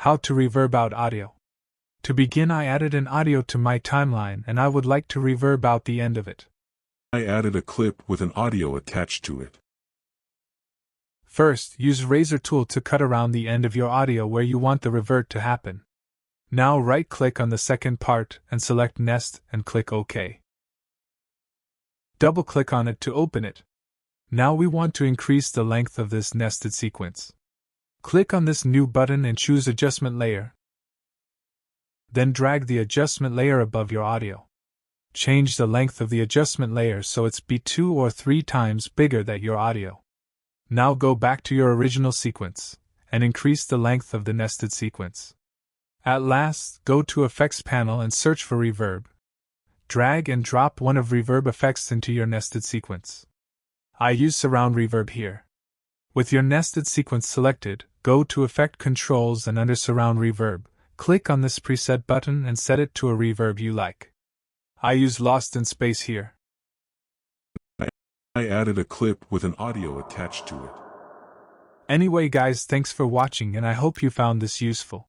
How to reverb out audio. To begin, I added an audio to my timeline and I would like to reverb out the end of it. I added a clip with an audio attached to it. First, use razor tool to cut around the end of your audio where you want the revert to happen. Now right-click on the second part and select Nest and click OK. Double-click on it to open it. Now we want to increase the length of this nested sequence. Click on this new button and choose Adjustment Layer. Then drag the adjustment layer above your audio. Change the length of the adjustment layer so it's be 2 or 3 times bigger than your audio. Now go back to your original sequence, and increase the length of the nested sequence. At last, go to Effects panel and search for Reverb. Drag and drop one of Reverb effects into your nested sequence. I use Surround Reverb here. With your nested sequence selected, go to Effect Controls and under Surround Reverb, click on this preset button and set it to a reverb you like. I use Lost in Space here. I added a clip with an audio attached to it. Anyway guys, thanks for watching and I hope you found this useful.